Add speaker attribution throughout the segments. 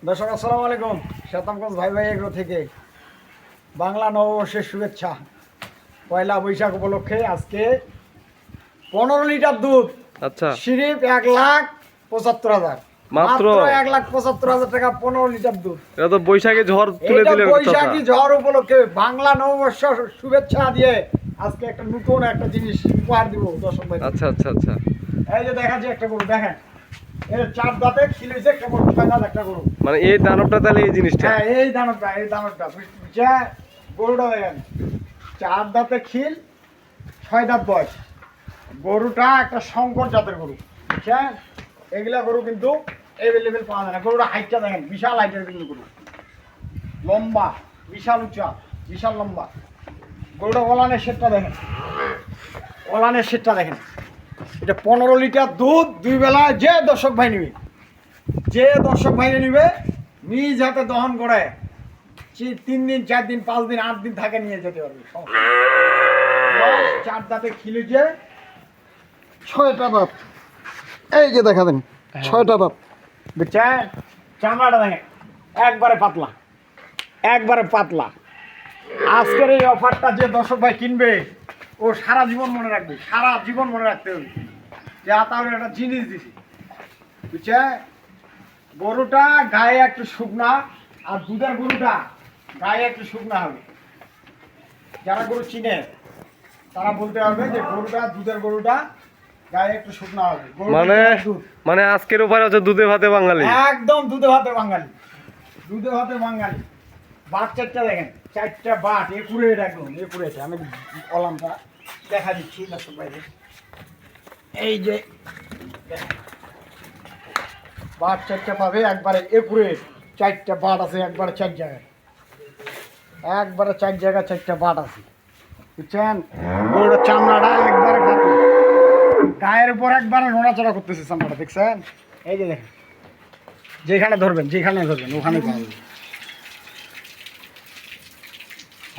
Speaker 1: দর্শক আসসালামু আলাইকুম। শ্বেতামগঞ্জ ভাই ভাই এগ্রো থেকে বাংলা নববর্ষের শুভেচ্ছা। পয়লা বৈশাখ উপলক্ষে আজকে 15 লিটার দুধ।
Speaker 2: আচ্ছা,
Speaker 1: সিরিপ 1,75,000, মাত্র 1,75,000 টাকা 15 লিটার দুধ।
Speaker 2: এটা তো বৈশাখী ঝড় তুলে
Speaker 1: এটা
Speaker 2: দিলে
Speaker 1: বৈশাখী ঝড় উপলক্ষে বাংলা নববর্ষ শুভেচ্ছা দিয়ে আজকে একটা নতুন একটা জিনিস উপহার দিব দর্শক ভাই।
Speaker 2: আচ্ছা আচ্ছা আচ্ছা,
Speaker 1: এই যে দেখা যায় একটা গরু, দেখেন এর 4 দাঁতে খিলেছে, কেবল 6 দাঁত একটা গরু।
Speaker 2: মানে এই দানবটা তাহলে এই জিনিসটা।
Speaker 1: হ্যাঁ, এই দানবটা বুঝছে। গরুটা দেখেন 4 দাঁতে খিল, 6 দাঁত বয়স। গরুটা একটা শঙ্কর জাতের গরু, বুঝছেন। এগুলা গরু কিন্তু এভেলেবেল পাওয়া যায় না। গরুটা হাইটটা দেখেন, বিশাল হাইটের কিন্তু গরু, লম্বা, বিশাল উঁচা, বিশাল লম্বা। গরুটা ওলানের শেডটা দেখেন, ওলানের শেডটা দেখেন। এটা 15 লিটার দুধ, 2 বেলা। যে দর্শক ভাই নিবে, যে দর্শক ভাইরে নিবে নিজ হাতে দহন করে 3 দিন, 4 দিন, 5 দিন, 8 দিন থাকে নিয়ে যেতে পারবে। 4 দাঁতে খিলেছে, 6টা দাঁত। এই যে দেখা দেন 6টা দাঁত, বুঝছেন। চামড়াটা দেখেন একবারে পাতলা, একবারে পাতলা। আজকের এই অফারটা যে দর্শক ভাই কিনবে ও সারা জীবন মনে রাখবে, সারা জীবন মনে রাখতে হবে যে তাহলে একটা জিনিস দিছি, বুঝছে। গরুটা গায়ে একটু শুকনা, আর দুধের গরুটা গায়ে একটু শুকনা হবে। যারা গরু চিনে তারা বলতে পারবে যে গরুটা, দুধের গরুটা গায়ে একটু শুকনা হবে।
Speaker 2: মানে আজকের উপরে হচ্ছে দুধে ভাতে বাঙালি,
Speaker 1: একদম দুধে ভাতে বাঙালি, দুধে ভাতে বাঙালি। বাট 4টা দেখেন, 4টা বাট একুরেট, একদম একুরেট। আমি কলামটা দেখা দিচ্ছি দর্শক বাইরে। এই যে বাট 4টা পাবে একবারে একুরেট। 4টা বাট আছে একবারে 4 জায়গায়, একবারে 4 জায়গায় 4টা বাট আছে, বুঝছেন। গরুটার চামড়াটা একবারে কাটলো, গায়ের উপর একবারে নড়াচড়া করতেছে চামড়াটা, দেখছেন। এই যে দেখেন, যেখানে ধরবেন ওখানে পাবেন।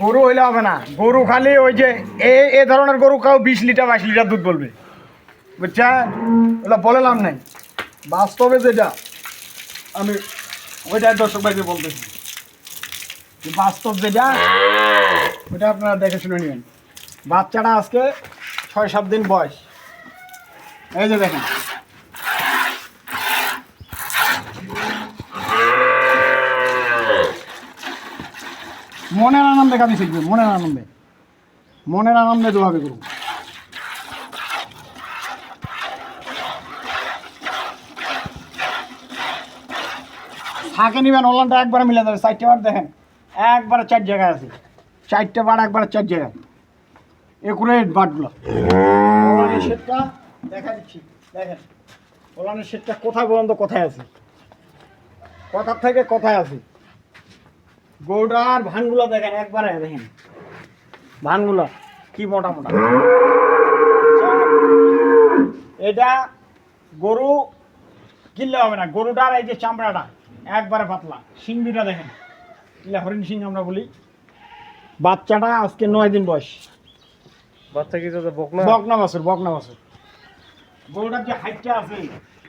Speaker 1: গরু হইলে হবে না, গরু খালি ওই যে এ ধরনের গরু কাউ 20 লিটার 22 লিটার দুধ বলবে, বুঝছেন। ওটা বললাম নাই, বাস্তবে যেটা আমি ওইটাই দর্শক ভাইকে বলতেছি। বাস্তব যেটা ওইটা আপনারা দেখে শুনে নেবেন। বাচ্চাটা আজকে 6-7 দিন বয়স। এই যে দেখেন, মনের আনন্দে কাজে শিখবে, মনের আনন্দে, মনের আনন্দে দোয়াবে গরু। থাকে নিবেন, ওলানটা একবারে মিলে যাবে। 4টে বার দেখেন একবারে 4 জায়গায় আছে, 4টে বার একবারে 4 জায়গায়, একুরেট বাটগুলো। ওলানের শেডটা দেখা দিচ্ছি, দেখেন ওলানের শেডটা কোথায় পর্যন্ত কোথায় আছে, কথার থেকে কোথায় আছে। গরুটার ভানগুলো দেখেন, একবারে দেখেন ভানগুলো কি মোটা মোটা। এটা গরু কিনলে হবে না, গরুটার এই যে চামড়াটা একবারে পাতলা। সিংবিটা দেখেন, এগুলা হরিণ সিং আমরা বলি। বাচ্চাটা আজকে 9 দিন বয়স।
Speaker 2: বাচ্চা কি বকনা?
Speaker 1: বকনা বাছুর, বকনা বাছুর। গরুটার যে হাইটটা আছে,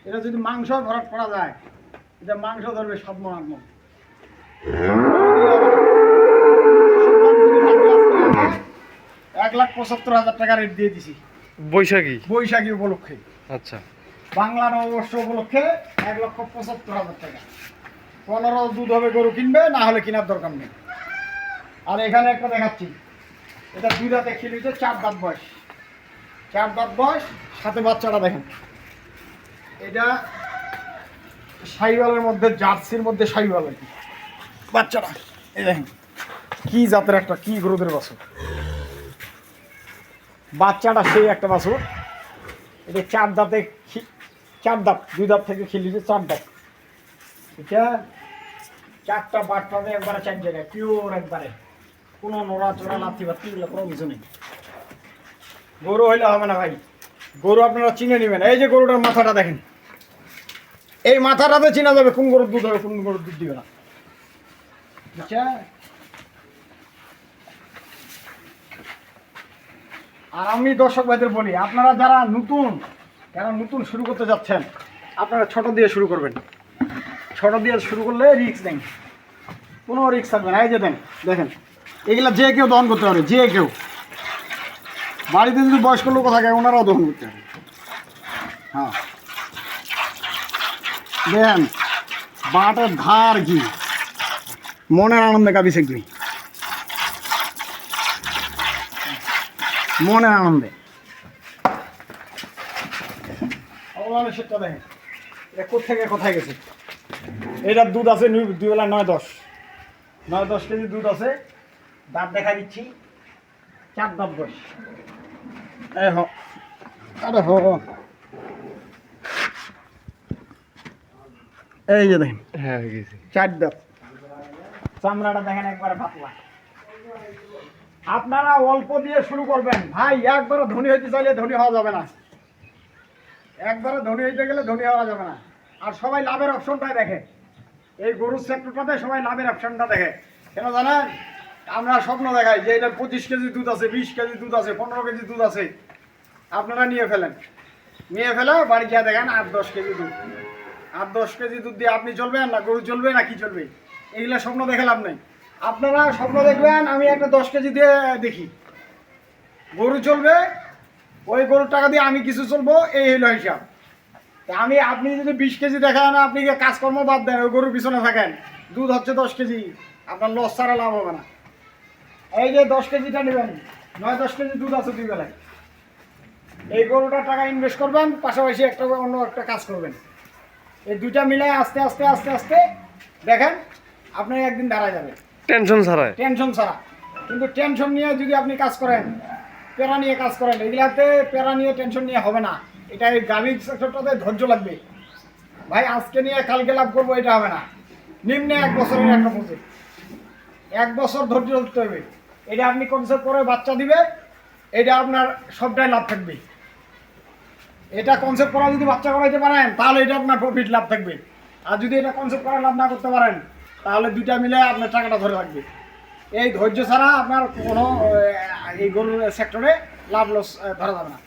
Speaker 1: এটা যদি মাংস ভরাট করা যায়, এটা মাংস ধরবে 7 মণ 8 মণ। 1,75,000 টাকা রেট দিয়ে দিছি বৈশাখী উপলক্ষে।
Speaker 2: আচ্ছা,
Speaker 1: বাংলা নববর্ষ উপলক্ষে 1,75,000 টাকা। 15 দুধ হবে, গরু কিনবে, না হলে কেনার দরকার নেই। আর এখানে একটা দেখাচ্ছি, এটা 2 দাঁতে খিলেছে, 4 দাঁত বয়স, 4 দাঁত বয়স। সাথে বাচ্চাটা দেখেন, এটা শাহিওয়ালের মধ্যে, জার্সির মধ্যে শাহিওয়াল আর কি বাচ্চাটা। এই দেখেন কি জাতের একটা, কি গরুদের বাছুর। বাচ্চাটা সেই একটা বাছুর। এটা 4 দাঁতে, 4 দাঁত, 2 দাঁত থেকে খিলিছে, 4 দাঁত। এটা 4টা বাট পাবে একবারে 4 জায়গায়, পিওর একবারে, কোনো নড়াচড়া লাথি বাতি এগুলো কোনো কিছু নেই। গরু হইলে হবে না ভাই, গরু আপনারা চিনে নেবেন। এই যে গরুটার মাথাটা দেখেন, এই মাথাটাতে চিনা যাবে কোন গরুর দুধ হবে, কোন গরুর দুধ দিবে না, বুঝছে। আর আমি দর্শক ভাইদের বলি, আপনারা যারা নতুন শুরু করতে যাচ্ছেন, আপনারা ছোট দিয়ে শুরু করবেন। ছোট দিয়ে শুরু করলে রিস্ক নেই, কোনো রিস্ক থাকবে না। এই যে দেখেন এগুলা যে কেউ দহন করতে পারে, যে কেউ। বাড়িতে যদি বয়স্ক লোক থাকে ওনারাও দহন করতে পারে। হ্যাঁ দেখেন বাটের ধার কি মনের আনন্দে কাঁপিছে কি, মনের আনন্দে। সেটা দেখেন এটা কোথেকে কোথায় গেছে। এটার দুধ আছে 2 বেলা 9-10 কেজি দুধ আছে। দাঁত দেখা দিচ্ছি, 4 দাঁত বয়স। আরে এই যে দেখেন
Speaker 2: হ্যাঁ গেছি
Speaker 1: 4 দাঁত। চামড়াটা দেখেন একবারে পাতলা। আপনারা অল্প দিয়ে শুরু করবেন ভাই। একবারে ধনী হইতে চাইলে ধনী হওয়া যাবে না, একবারে ধনী হইতে গেলে ধনী হওয়া যাবে না। আর সবাই লাভের অপশনটাই দেখে, এই গরুর সেক্টরটাতে সবাই লাভের অপশনটা দেখে। কেন জানেন? আমরা স্বপ্ন দেখাই যে এটা 25 কেজি দুধ আছে, 20 কেজি দুধ আছে, 15 কেজি দুধ আছে। আপনারা নিয়ে ফেলে বাড়ি গিয়ে দেখেন 8-10 কেজি দুধ। 8-10 কেজি দুধ দিয়ে আপনি চলবেন না গরু চলবে না কি চলবে? এগুলা স্বপ্ন দেখে লাভ নেই। আপনারা স্বপ্ন দেখবেন আমি একটা 10 কেজি দিয়ে দেখি গরু চলবে, ওই গরুর টাকা দিয়ে আমি কিছু চলবো, এই হলো হিসাব। আপনি যদি 20 কেজি দেখান, আপনি কাজকর্ম বাদ দেন, ওই গরুর পিছনে থাকেন, দুধ হচ্ছে 10 কেজি, আপনার লস ছাড়া লাভ হবে না। এই যে 10 কেজিটা নেবেন, 9-10 কেজি দুধ আছে 2 বেলায়। এই গরুটার টাকা ইনভেস্ট করবেন, পাশাপাশি অন্য একটা কাজ করবেন। এই দুইটা মিলে আস্তে আস্তে আস্তে আস্তে দেখেন আপনি একদিন দাঁড়ায় যাবেন
Speaker 2: টেনশন ছাড়াই।
Speaker 1: টেনশন ছাড়া। কিন্তু টেনশন নিয়ে যদি আপনি কাজ করেন, প্যারা নিয়ে কাজ করেন, এগুলাতে প্যারা নিয়ে টেনশন নিয়ে হবে না। এটা এই গাভীর সেক্টরটাতে ধৈর্য লাগবে ভাই। আজকে নিয়ে কালকে লাভ করবো এটা হবে না। নিম্নে 1 বছরের একটা প্রজেক্ট, 1 বছর ধৈর্য ধরতে হবে। এটা আপনি কনসেপ্ট করে বাচ্চা দিবে, এটা আপনার সবটাই লাভ থাকবে। এটা কনসেপ্ট করা যদি বাচ্চা করাইতে পারেন তাহলে এটা আপনার প্রফিট লাভ থাকবে। আর যদি এটা কনসেপ্ট করা লাভ না করতে পারেন তাহলে দুইটা মিলে আপনার টাকাটা ধরে রাখবে। এই ধৈর্য ছাড়া আপনার কোনো এই গরুর সেক্টরে লাভ লস ধরা যাবে না।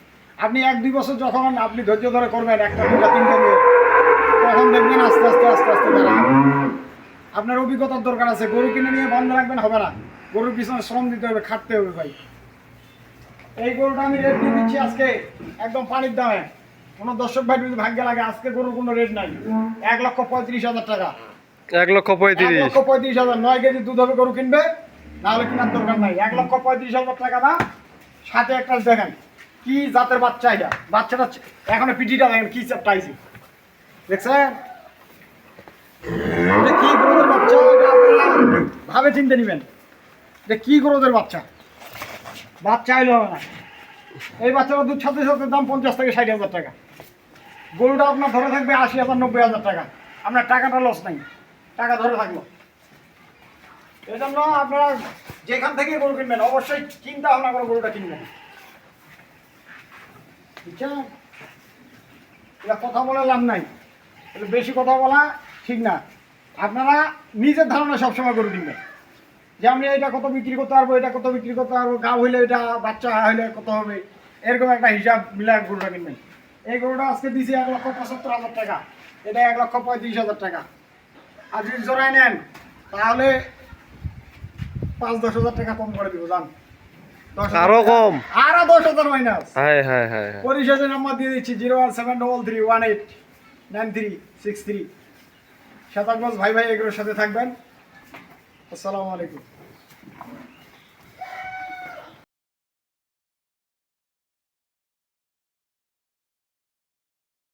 Speaker 1: আপনি 1-2 বছর যখন আপনি ধৈর্য ধরে করবেন, 1টা 2টা 3টা নিয়ে, তখন দেখবেন আস্তে আস্তে আস্তে আস্তে দাঁড়ায়। আপনার অভিজ্ঞতার দরকার আছে। গরু কিনে নিয়ে বন্ধ রাখবেন হবে না, গরুর পিছনে শ্রম দিতে হবে, খাটতে হবে ভাই। এই গরুটা আমি রেট দিয়ে দিচ্ছি আজকে একদম পানির দামে। কোনো দর্শক ভাই যদি ভাগ্য লাগে, আজকে গরুর কোনো রেট নাই। 1,35,000 টাকা।
Speaker 2: 1,35,000।
Speaker 1: 1,35,000। 9 কেজি দুধ হবে গরু কিনবে, নাহলে কেনার দরকার নাই। 1,35,000 টাকা না। সাথে একটা দেখেন কি জাতের বাচ্চা, এটা বাচ্চাটা এখন পিটিটা দেখেন কি চাপটাইছে, দেখছেন? এটা কি গরুদের বাচ্চা, এটা আপনারা ভাবে চিনতে নিবেন। এটা কি গরুদের বাচ্চা, বাচ্চা এলো হবে না। এই বাচ্চাটা দুধ সাথে সাথে দাম 50 থেকে 60,000 টাকা। গরুটা আপনার ধরে থাকবে 80,000 90,000 টাকা। আপনার টাকাটা লস নাই, টাকা ধরে থাকলো। এই জন্য আপনারা যেখান থেকে গরু কিনবেন অবশ্যই চিন্তা ভাবনা করে গরুটা কিনবেন, বুঝছেন? এটা কথা বলে লাভ নাই, এটা বেশি কথা বলা ঠিক না। আপনারা নিজের ধারণা সবসময় গরু কিনবেন, যে আমি এটা কত বিক্রি করতে পারবো, এটা কত বিক্রি করতে পারবো, গাঁ হইলে এটা, বাচ্চা হইলে কত হবে, এরকম একটা হিসাব মিলায় গরুটা কিনবেন। এই গরুটা আজকে দিয়েছি 1,75,000 টাকা, এটা 1,35,000 টাকা। আর যদি জোড়ায় নেন তাহলে 5-10 হাজার টাকা কম করে দিব, জান।
Speaker 2: আরো কম,
Speaker 1: আরো 10,000 মাইনাস।
Speaker 2: হ্যাঁ হ্যাঁ হ্যাঁ।
Speaker 1: পরিশেষে নাম্বার দিয়ে দিচ্ছি 01733189363। শতাব্দী ভাই এগুলোর সাথে থাকবেন। আসসালামু আলাইকুম।